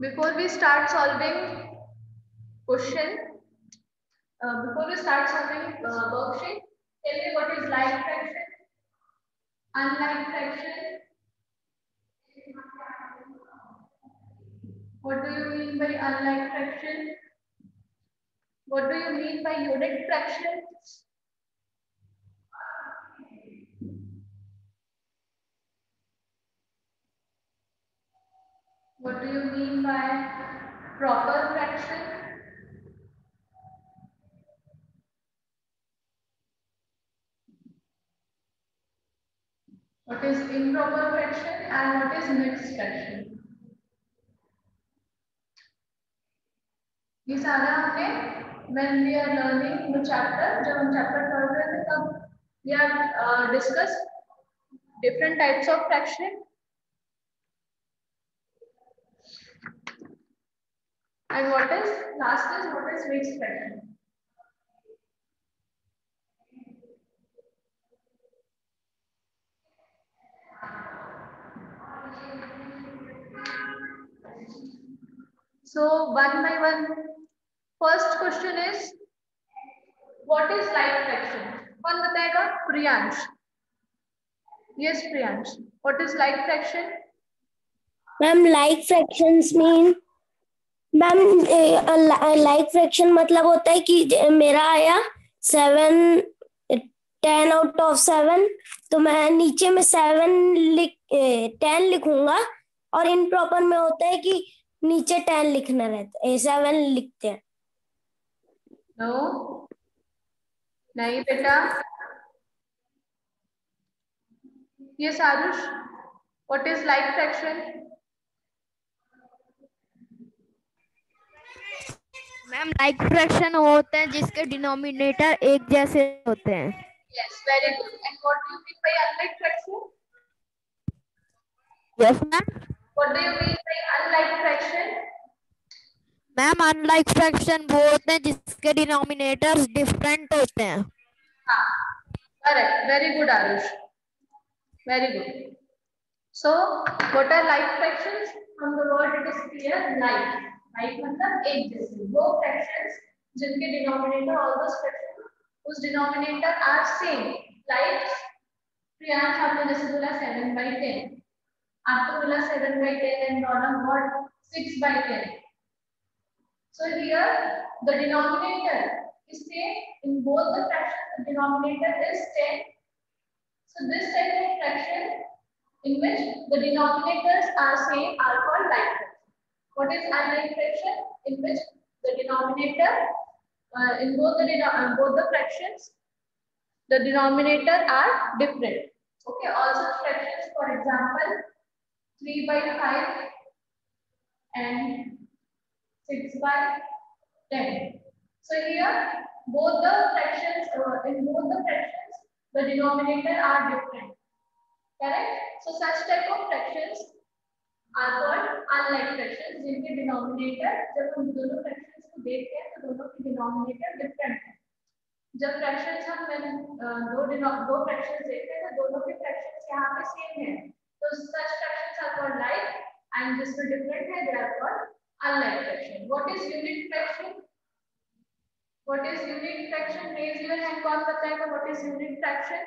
Before we start solving question, before we start solving worksheet, tell me what is like fraction, unlike fraction. What do you mean by unlike fraction? What do you mean by unit fraction? What do you mean by proper fraction? What is improper fraction and what is mixed fraction? ये सारा हमने when we are learning the chapter, जब हम chapter पढ़ रहे थे तब we have discussed different types of fraction and what is last is what is mixed fraction. So one by one, first question is what is like fraction? कौन बताएगा? Priyansh. Yes, Priyansh. What is like fraction? Ma'am like fractions mean ma'am like fraction मतलब होता है कि मेरा आया 7 10 out of 7 तो मैं नीचे में 10 लिखूंगा और इनप्रॉपर में होता है कि नीचे 10 लिखना रहता है 7 लिखते हैं. No. नहीं बेटा. Yes, Arush. What is like fraction? Ma'am like fraction होते हैं जिसके डिनोमिनेटर एक जैसे होते हैं. Yes, very good. And what do you mean by unlike fraction? Yes ma'am. What do you mean by unlike fraction? Ma'am unlike fraction वो होते हैं जिसके डिनोमिनेटर्स डिफरेंट होते हैं. हाँ, correct. Very good, Arush. Very good. So, what are like fractions? From the word it is clear, like. Like मतलब एक जैसे. वो fractions जिनके denominator all those fractions उस denominator are same. Like Priyansh आपने जैसे बोला 7/10. आपको बोला 7/10 and Ronald got 6/10. So here the denominator is same in both the fractions. The denominator is 10. So this type of fraction in which the denominators are same are called like fraction. What is unlike fraction? In which the denominator in both the fractions the denominator are different. Okay, all such fractions, for example, 3/5 and 6/10. So here both the fractions in both the fractions the denominator are different. Correct? So such type of fractions are called unlike fractions जिनके denominator जब हम दोनों fractions को देखते हैं तो दोनों के denominator different है. जब fractions हम दो fractions देखते हैं तो दोनों के fractions यहाँ पे same है. तो such fractions are called like and जिसमें different है they are called unlike fraction. What is unit fraction? What is unit fraction? Raise your hand. कौन बताएगा what is unit fraction?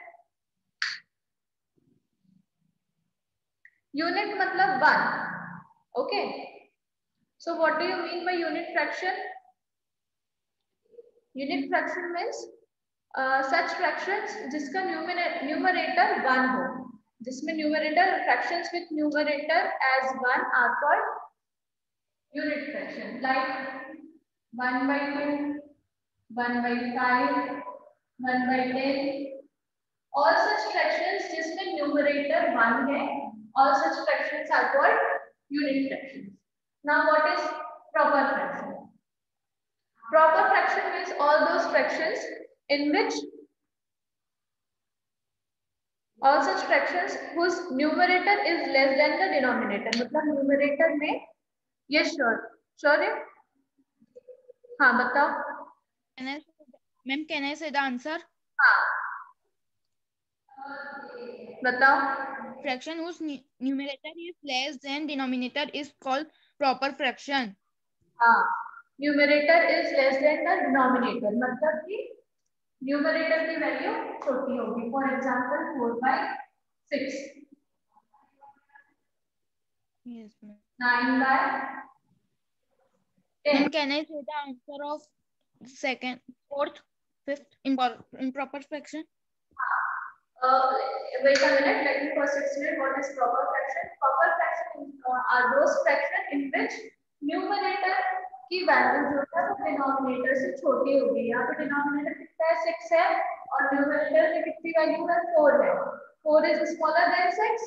Unit मतलब one. Okay. So what do you mean by unit fraction? Unit fraction means such fractions जिसका numerator one हो. जिसमें numerator fractions with numerator as one are called unit fraction. Like 1/2, 1/5, 1/10. All such fractions जिसमें numerator one है, all such fractions are called unit fractions. Now what is proper fraction? Proper fraction means all those fractions in which all such fractions whose numerator is less than the denominator. मतलब numerator में ये sure है? हाँ बताओ. Ma'am can आई से the answer? हाँ बताओ. Fraction whose numerator is less than denominator is called proper fraction. हाँ, numerator is less than the denominator, मतलब कि न्यूमरेटर की वैल्यू छोटी होगी. For example 4/6, Yes, ma'am. 9/10. Ma'am, can I say the answer of second, fourth, fifth improper fraction? Wait a minute, let me first explain what is proper fraction. Proper fraction are those fraction in which numerator की value जो है वो denominator से छोटी होगी. यहाँ पे denominator कितना है, 6 है, और न्यूमरेटर में कितनी वैल्यू है, 4 है. 4 is smaller than 6.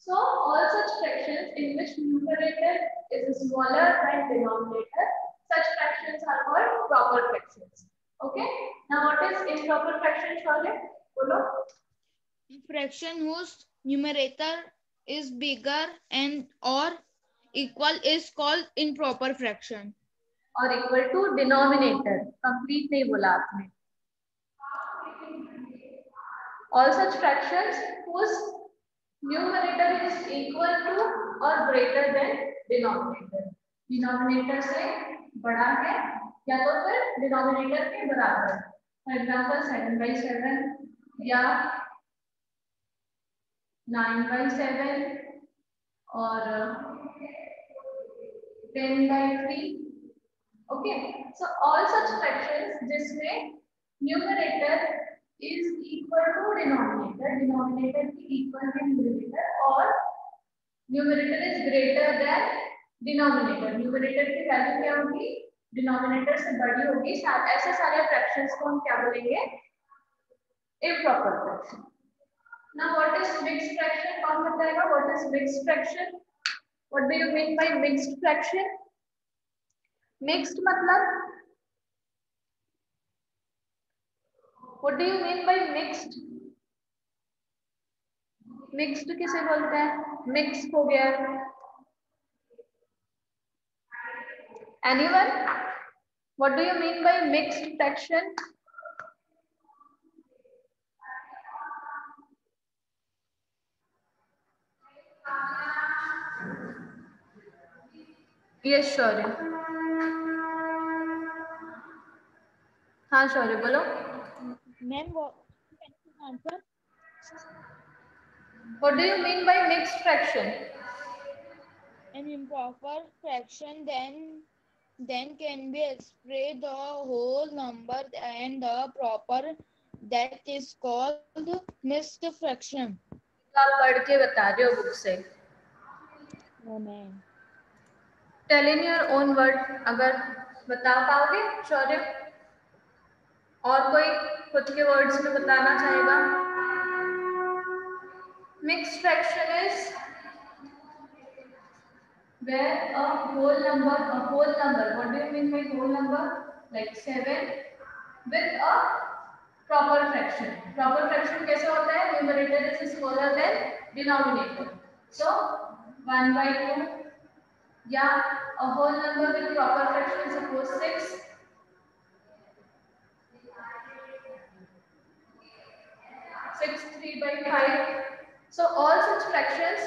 So all such fractions in which numerator is smaller than denominator, such fractions are called proper fractions. Okay. Now what is improper fraction, Shaurya? बोलो. Fraction whose numerator is bigger and or equal is called improper fraction. और equal to denominator. Complete नहीं बोला आपने. All such fractions whose numerator is equal to or greater than denominator. Denominator से बड़ा है या तो फिर डिनोमिनेटर के बराबर. फॉर एग्जांपल 7/7 या 9/7 और 10/3. Okay, so all such fractions जिसमें numerator is equal to denominator, denominator की equal है numerator, और numerator is greater than denominator, numerator की वैल्यू क्या होगी, denominator से बड़ी होगी. ऐसे सारे fractions को हम क्या बोलेंगे, improper fraction. Now what is mixed fraction? कौन बताएगा what is mixed fraction? What do you mean by mixed fraction? Mixed मतलब, what do you mean by mixed? Mixed किसे बोलते हैं? Mix हो गया. Anyone? What do you mean by mixed fraction? Yes, Shaurya. हाँ शौर्य बोलो. Ma'am, what can you answer? What do you mean by mixed fraction? An improper fraction then can be expressed the whole number and the proper, that is called mixed fraction. आप पढ़ के बता रहे हो book से. No, ma'am. Tell in your own word. अगर बता पाओगे शौर्य, और कोई खुद के वर्ड्स में बताना चाहेगा. Mixed fraction is where a whole number, what do you mean by whole number? Like 7 with a proper fraction. Proper fraction कैसे होता है? Numerator is smaller than denominator. So 1/2 या a whole number with proper fraction, suppose 6. 6 3/5. So all such fractions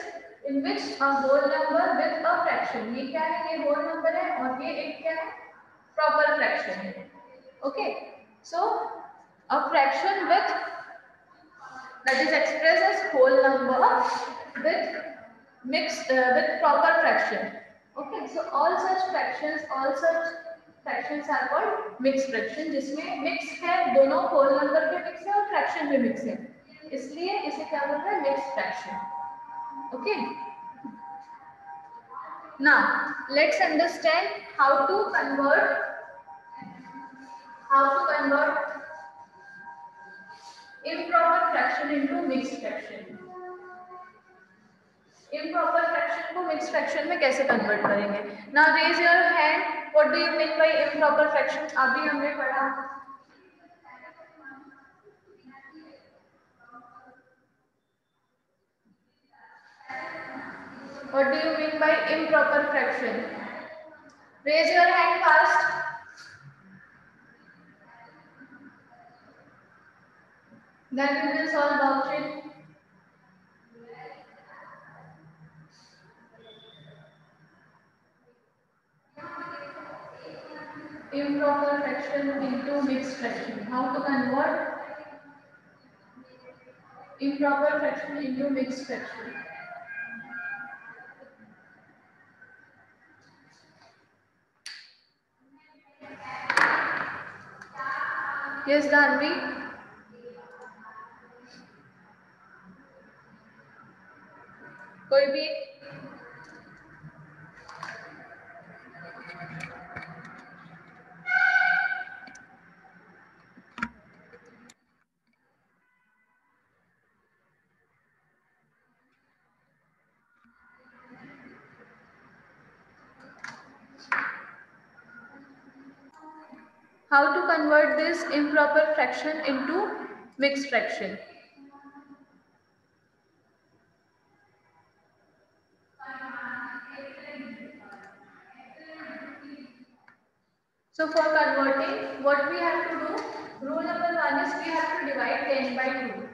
in which a whole number with a fraction. ये क्या है? ये whole number है और ये एक क्या है? Proper fraction है. Okay. So a fraction with that is expressed as whole number with with proper fraction. Okay. So all such fractions are called mixed fraction, जिसमें mix है, दोनों whole number के mix है और fraction में mix है, इसलिए इसे क्या बोलते हैं? mixed fraction. Okay. Now let's understand how to convert improper fraction into mixed fraction. Improper fraction को mixed fraction में कैसे convert करेंगे? Now raise your hand. What do you mean by improper fraction? अभी हमने पढ़ा. What do you mean by improper fraction? Raise your hand fast. Then you will solve the option. improper fraction into mixed fraction. How to convert improper fraction into mixed fraction? Yes, Danvi. कोई भी? How to convert this improper fraction into mixed fraction? So for converting, what we have to do, rule number 1 is we have to divide 10 by 2.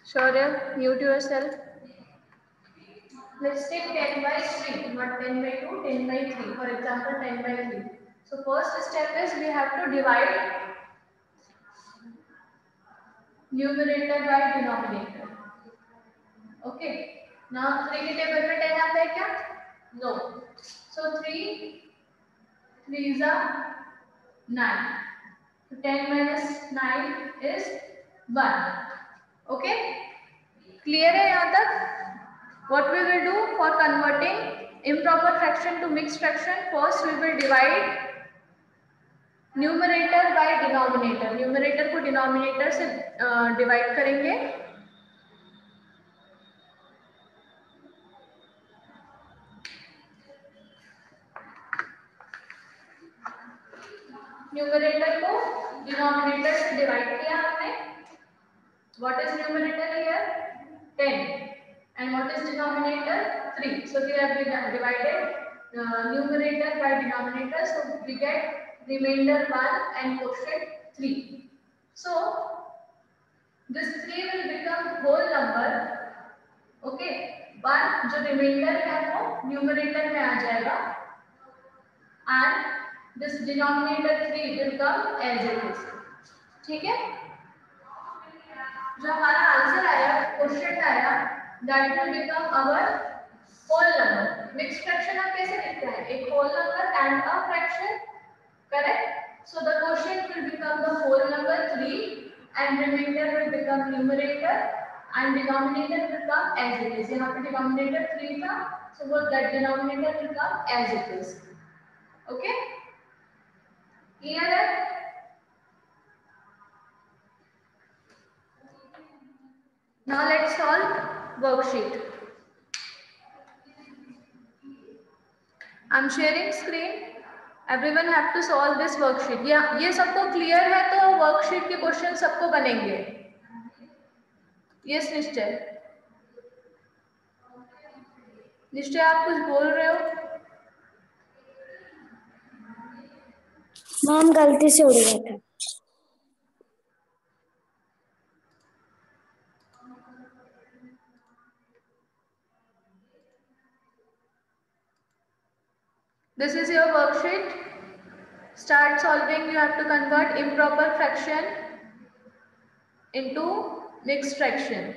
Shaurya, mute yourself. Let's take 10 by 3, not 10 by 2, 10 by 3. For example, 10 by 3. So first step is we have to divide numerator by denominator. Okay. Now 3 के table में 10 आता है क्या? No. So 3 3s are 9. So 10 minus 9 is 1. Okay. Clear है यहाँ तक? What we will do for converting improper fraction to mixed fraction? First we will divide numerator by denominator. Numerator को denominator से divide करेंगे. Numerator को denominator से divide किया हमने. What is numerator here? 10. And what is denominator? 3. So we have divided numerator by denominator. So we get remainder 1 and quotient 3. So this 3 will become whole number. Okay. 1 जो remainder है वो numerator में आ जाएगा. And this denominator 3 will come as it is. ठीक है? जो हमारा answer आया, क्वेश्चन आया, that will become our whole number. Mixed fraction हम कैसे लिखते हैं? एक whole number and a fraction, correct? So the quotient will become the whole number 3 and remainder will become numerator and denominator will come as it is. यहाँ पे denominator 3 था, so वो that denominator will come as it is. Okay? Clear है? Now let's solve worksheet. I'm sharing screen. Everyone have to solve this worksheet. ये सबको clear है तो worksheet के क्वेश्चन सबको बनेंगे. Yes, निश्चय. निश्चय आप कुछ बोल रहे हो? मैम गलती से उड़ गया था. This is your worksheet. Start solving. You have to convert improper fraction into mixed fraction.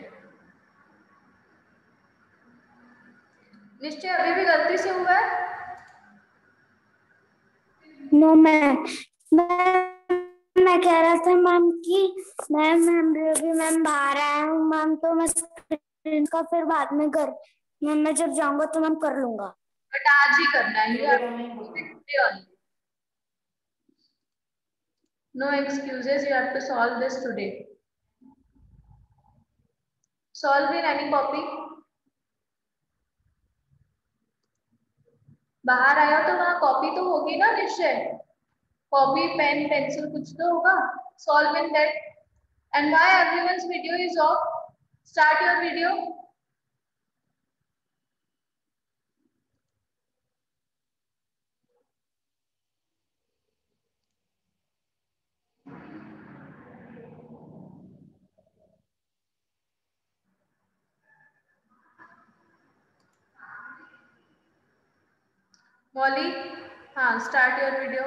निश्चय अभी भी गलती से हुआ है? No ma'am. मैं कह रहा था मैम कि मैम रवि मैम बाहर आया हूँ मैम, तो मैं स्क्रीन का फिर बाद में मैं जब जाऊंगा तो मैम कर लूंगा. बट आज ही करना है. No excuses. You have to solve this today. Solve in any copy. बाहर आया तो वहाँ कॉपी तो होगी ना निश्चय. कॉपी पेन पेंसिल कुछ तो होगा. Solve in that. And why everyone's video is off? Start your video. मौली, हाँ, स्टार्ट योर वीडियो.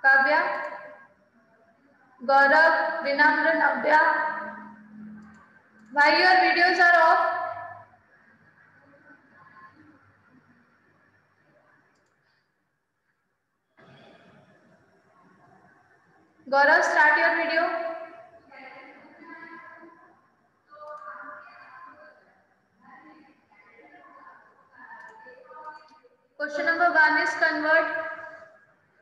काव्या, गौरव, विनम्र, नव्या, why your videos are off? Gaurav, start your video. Question number 1 is convert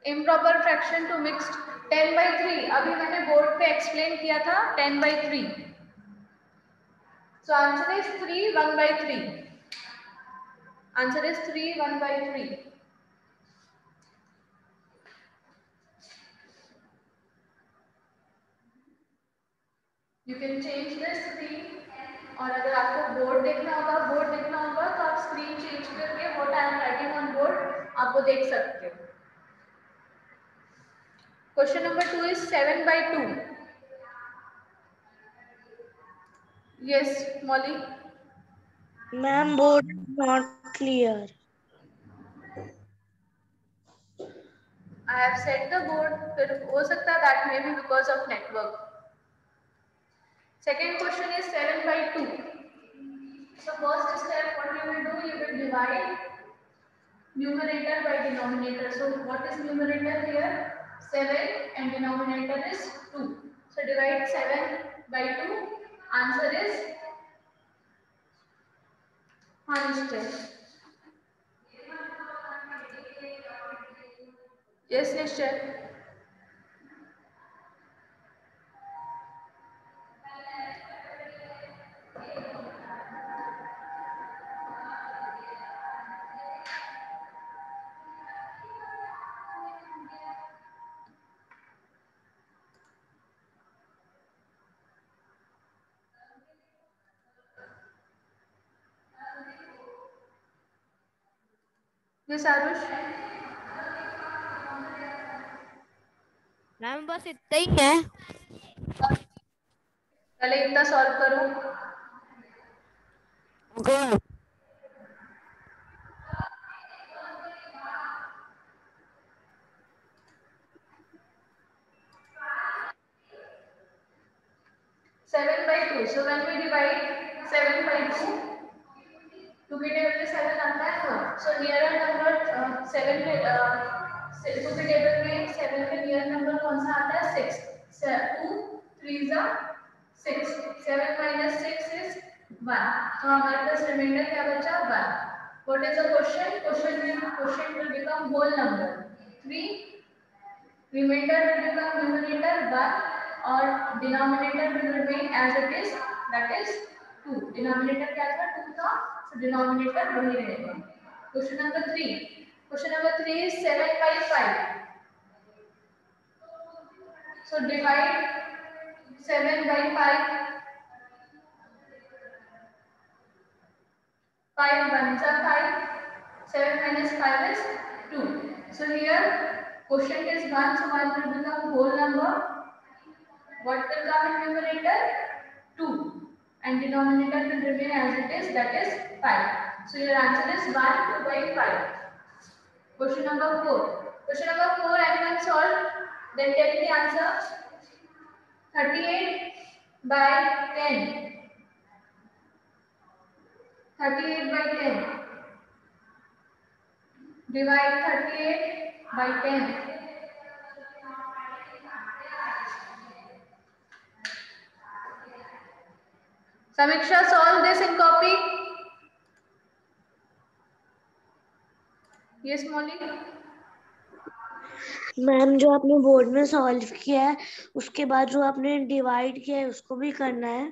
improper fraction to mixed. 10/3 अभी मैंने board पे explain किया था. 10/3. So answer is 3 1/3. Answer is 3 1/3. You can change the screen. और अगर आपको board देखना होगा तो आप स्क्रीन चेंज करके what I am writing on board आपको देख सकते हो. Question number 2 is 7/2. Yes, Molly. Ma'am, board is not clear. I have set the board. फिर हो सकता है that may be because of network. Second question is 7/2. So first step, what you will do, you will divide numerator by denominator. So what is numerator here? 7 and denominator is 2. So divide 7/2. Answer is Nischay. Yes, Nischay. Yes, Arush. Ma'am बस इतना ही है. पहले इतना solve करो. गो. 7/2. So when we divide 7/2, 2 के table में 7 आता है ना. So नियरर नंबर 7 पे 2 के टेबल में 7 पे नियर नंबर कौन सा आता है? 6. 2 3 6. 7 minus 6 is 1. तो हमारे पास रिमाइंडर क्या बचा? 1. What is the question? Question will become whole number. 3. Remainder will become numerator 1 or denominator will remain as it is, that is 2. Denominator क्या था? 2 था. So denominator वही रहेगा. Question number 3. Question number 3 is 7/5. So divide 7/5. 5 ones are 5. 7 minus 5 is 2. So here quotient is 1, so 1 will become whole number. What will come in numerator? 2. And denominator will remain as it is, that is 5. So your answer is 1 2/5. Question number 4. Question number 4, anyone solve? Then tell the answer. 38/10. 38/10. Divide 38/10. Samiksha, solve this in copy. Yes, Molly. Ma'am जो आपने board में solve किया है उसके बाद जो आपने divide किया है उसको भी करना है.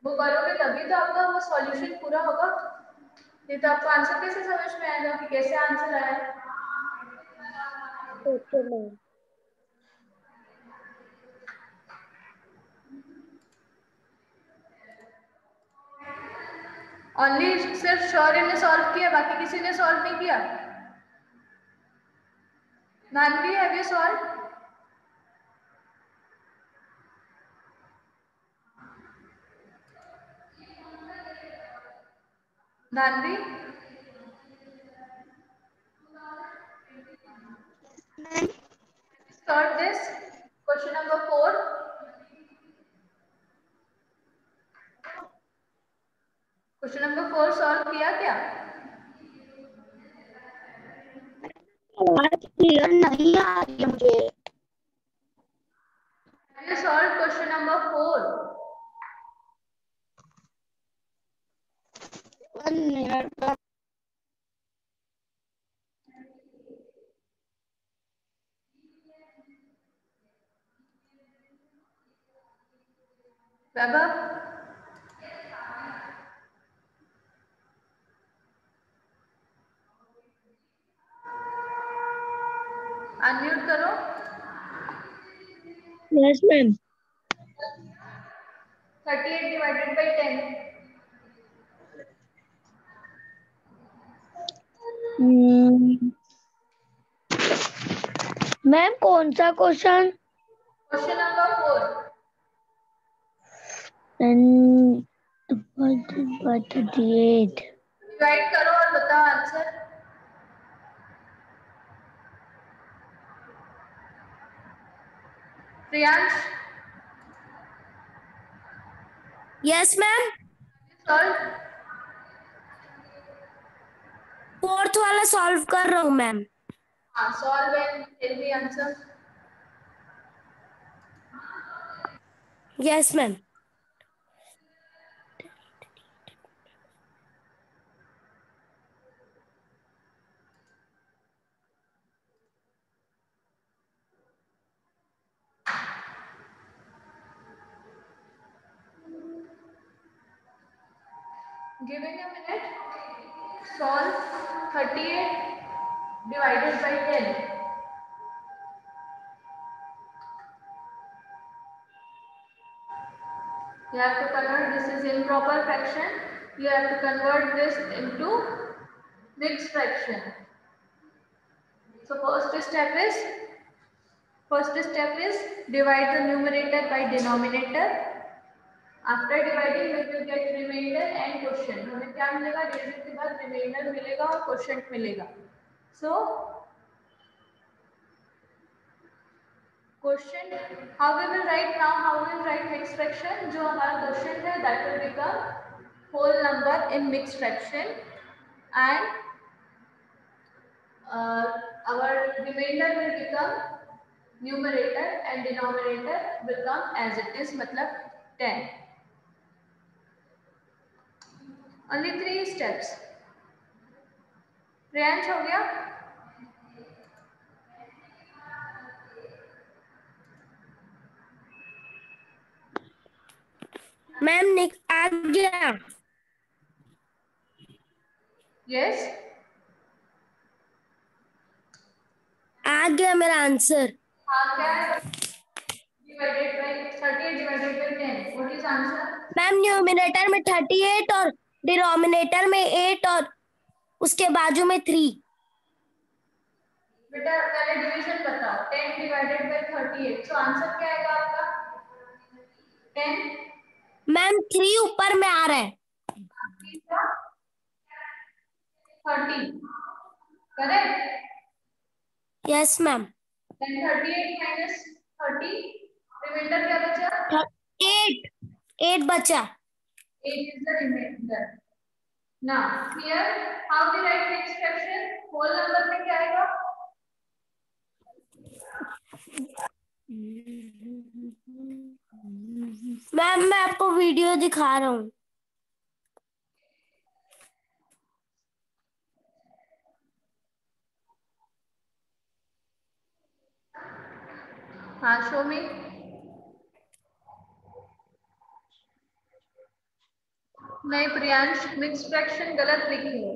वो करोगे तभी तो आपका वो सॉल्यूशन पूरा होगा. नहीं तो आपको आंसर कैसे समझ में आएगा कि कैसे आंसर आया? Okay ma'am. ओनली सिर्फ शौर्य ने सॉल्व किया, बाकी किसी ने सॉल्व नहीं किया. Nanvi, have you solve? Nanvi, Start this question number 4. Question number 4 solve किया क्या? आवाज क्लियर नहीं आ रही है मुझे। Have you solved question number 4? 1 minute। Vaibhav, unmute करो। Yes ma'am. 38 divided by 10. Ma'am कौन सा क्वेश्चन? Question number 4. डिवाइड करो और बताओ answer. Priyansh, yes ma'am. Solve. Fourth वाला सॉल्व कर रहा हूँ मैम। हाँ, solve and tell me answer. Yes ma'am. Giving a minute. Solve 38 divided by 10. You have to convert, this is improper fraction. You have to convert this into mixed fraction. So first step is divide the numerator by denominator. After dividing we will get remainder and quotient. हमें क्या मिलेगा? Division के बाद reminder मिलेगा और quotient मिलेगा. So quotient, how we will write now? How we will write mixed fraction? जो हमारा quotient है that will become whole number in mixed fraction and our remainder will become numerator and denominator will come as it is, मतलब 10. Only 3 steps. Priyansh हो गया? Ma'am आ गया। Yes. आ गया मेरा answer. हाँ, क्या है? Divided by 38 divided by 10. What is answer? Ma'am numerator में 38 और डिनोमिनेटर में 8 और उसके बाजू में 3। बेटा पहले डिवीजन बताओ। 10 divided by 38. So आंसर क्या आएगा आपका? 10. मैम 3 ऊपर में आ रहा है। 30. Correct? Yes ma'am. Then 38 minus 30. Remainder क्या बचा? 8 बचा। 8 is the remainder. Now here how we write mixed fraction? Whole number में क्या आएगा? मैम मैं आपको वीडियो दिखा रहा हूँ। हाँ, show me. नहीं प्रियांश, मिक्स फ्रैक्शन गलत लिखी है।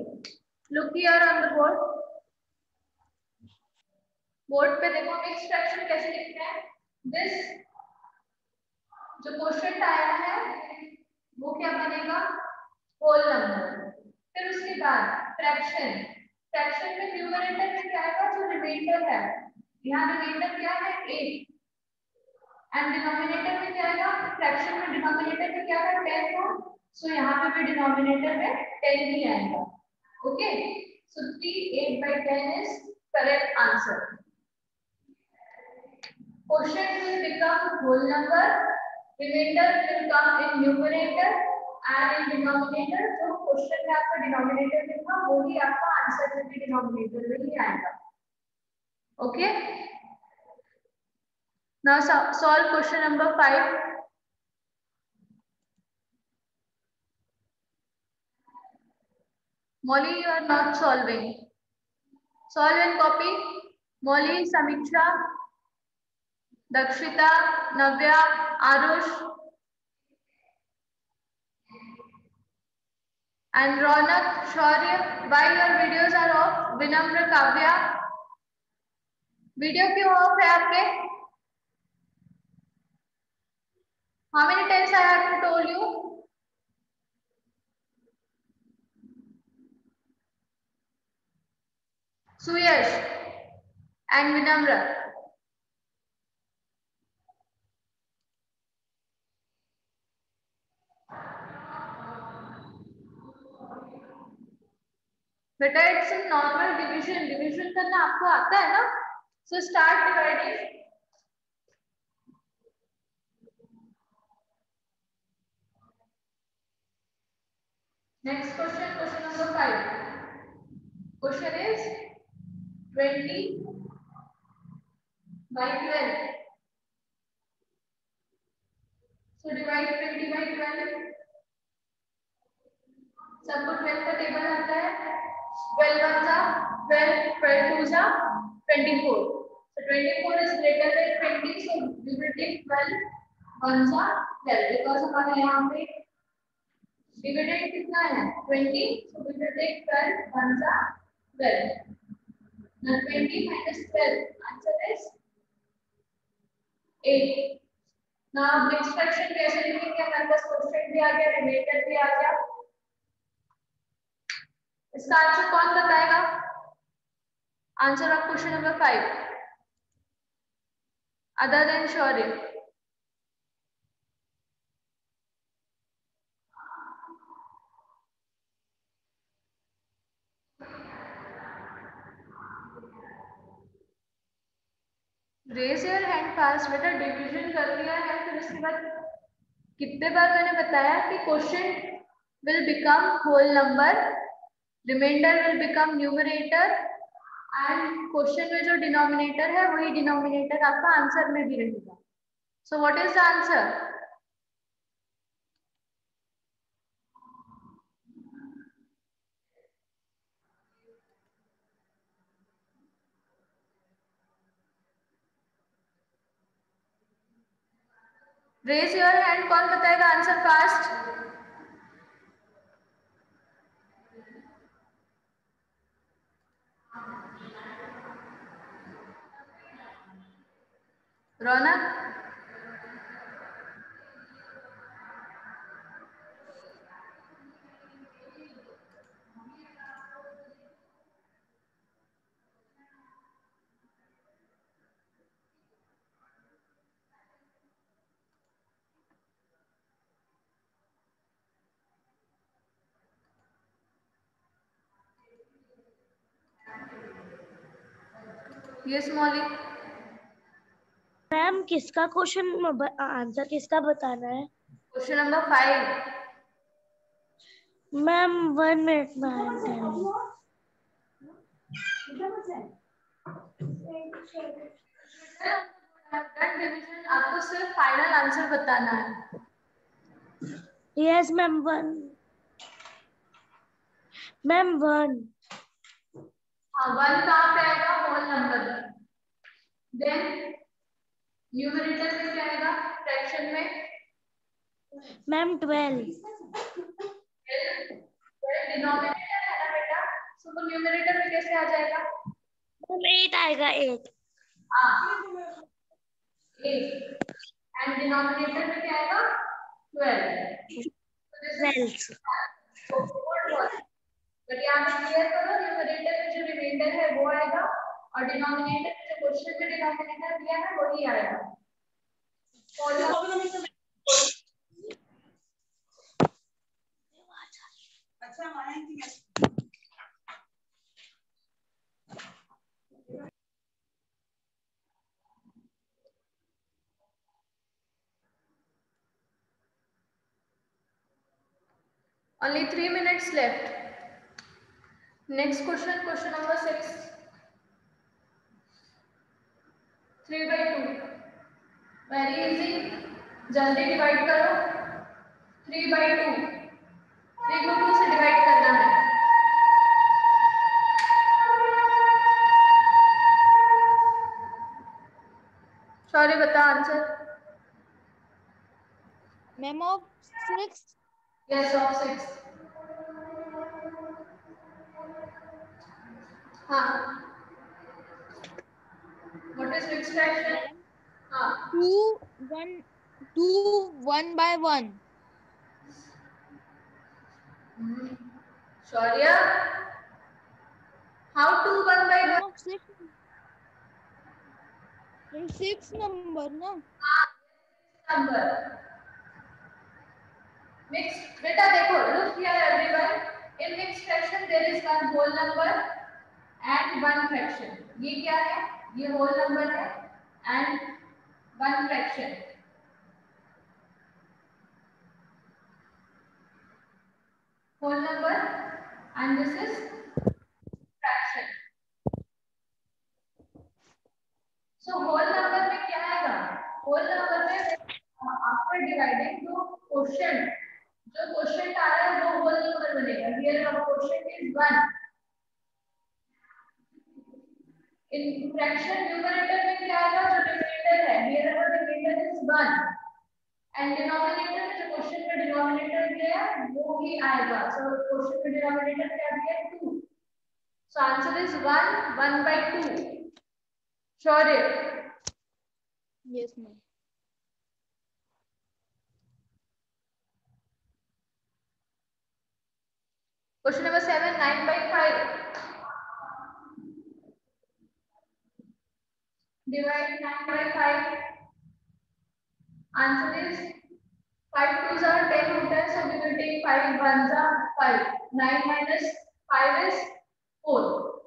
Look here on the board. Board पे देखो मिक्स फ्रैक्शन कैसे लिखते हैं। दिस जो क्वोशिएंट आया है वो क्या बनेगा? Whole number. फिर उसके बाद फ्रैक्शन। फ्रैक्शन में न्यूमरेटर में क्या आएगा? जो रिमाइंडर है। यहाँ रिमाइंडर क्या है? 8। एंड डिनोमिनेटर में क्या आएगा? फ्रैक्शन में डिनोमिनेटर में क्या है? 10 था। सो यहाँ पे भी डिनोमिनेटर में 10 ही आएगा। Okay, so 3 8 by 10 is correct answer. Quotient will become whole number, remainder will come in numerator and in denominator. जो क्वेश्चन में आपका डिनोमिनेटर लिखा वही आपका आंसर में भी डिनोमिनेटर में ही आएगा. Okay. Now solve question number 5. Molly, you are not solving. Solve and copy. Molly, Samiksha, Dakshita, Navya, Arush, and Ronak, Shaurya. Why your videos are off? Vinamra, Kavya. Video क्यों off है आपके? How many times I have to told you? Suyash and Vinamra. बेटा it's a normal division करना आपको आता है ना. So start dividing. Next question number 5. Question is 20 by 12. So divide 20 by 12. सबको 12 का टेबल आता है. 12 1 जा 12, 12 2 जा 24. So 24 is greater than 20. So we will take 12 1 जा 12 because हमारे यहाँ पे डिविडेंड कितना है 20. So we will take 12 1 जा 12. Now 20 minus 12 answer is 8. Now next fraction कैसे लिखेंगे? हमारे पास क्वेश्चन भी आ गया, रिमाइंडर भी आ गया. इसका आंसर कौन बताएगा? Answer of question number 5 other than Shaurya. Raise your hand fast. बेटा डिवीजन कर लिया है, फिर उसके बाद कितने बार मैंने बताया कि question will become whole number, remainder will become numerator and question में जो डिनोमिनेटर है वही डिनोमिनेटर आपका आंसर में भी रहेगा. So what is the answer? Raise your hand. कौन बताएगा answer fast? Raunak. Yes Mauli. Ma'am किसका क्वेश्चन आंसर किसका बताना है? Question number 5. मैम 1 मिनट में डिवीजन आपको सिर्फ फाइनल आंसर बताना है. Yes ma'am 1. मैम 1. हाँ 1 कहाँ पे आएगा? Whole number. देन न्यूमरेटर में क्या आएगा? फ्रैक्शन में मैम 12. डिनोमिनेटर है ना बेटा, सो वो न्यूमरेटर में कैसे आ जाएगा? मैम 8 आएगा 8. हाँ 8 एंड डिनोमिनेटर में क्या आएगा? 12. बट यहाँ पे क्लियर करो, न्यूमरेटर में जो रिमाइंडर है वो आएगा और डिनोमिनेटर में जो क्वेश्चन में डिनोमिनेटर दिया है वही आएगा. Only 3 minutes left. Next question, question number 6. 3 by 2. Very easy. जल्दी डिवाइड करो. 3 by 2. 3 को 2 से डिवाइड करना है. सॉरी, बता answer. Ma'am of 6. Yes, of 6. हाँ. What is mixed fraction? हाँ. 2 1 by 1. Shaurya, how 2 1 by 1? Ma'am of 6. 6 number ना. Number. Mixed. बेटा देखो, look here everyone. In mixed fraction there is one whole number and one fraction. ये क्या है? ये whole number है and one fraction. Whole number and this is fraction. So whole number में क्या आएगा? Whole number में after dividing जो quotient आ रहा है वो whole number बनेगा. Here our quotient is 1. In fraction numerator में क्या आएगा? जो remainder है. Here our remainder is 1. And denominator में जो क्वेश्चन में denominator दिया है वो ही आएगा. So क्वेश्चन में denominator क्या दिया है? 2. So answer is 1 1 by 2. Shaurya. Yes ma'am. Question number 7 9 by 5. Divide 9 by 5. Answer is 5 2s are 10 होता है, so we will take 5 1s are 5. 9 minus 5 is 4.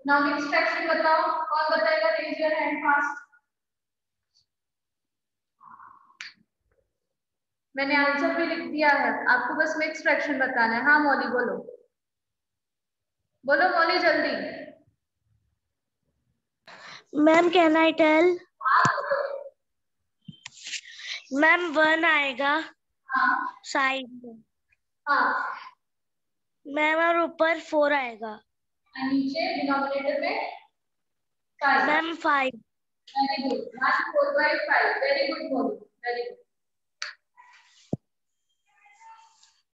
Now mixed fraction बताओ. कौन बताएगा? Raise your hand fast. मैंने answer भी लिख दिया है, आपको बस मिक्स फ्रैक्शन बताना है. हाँ मौली बोलो. बोलो मौली जल्दी. Ma'am can I tell? Ma'am 1 आएगा साइड में. हाँ. मैम और ऊपर 4 आएगा. नीचे डिनोमिनेटर में 5. Ma'am 5. Very good. 1 4 by 5. Very good Mauli. Very good.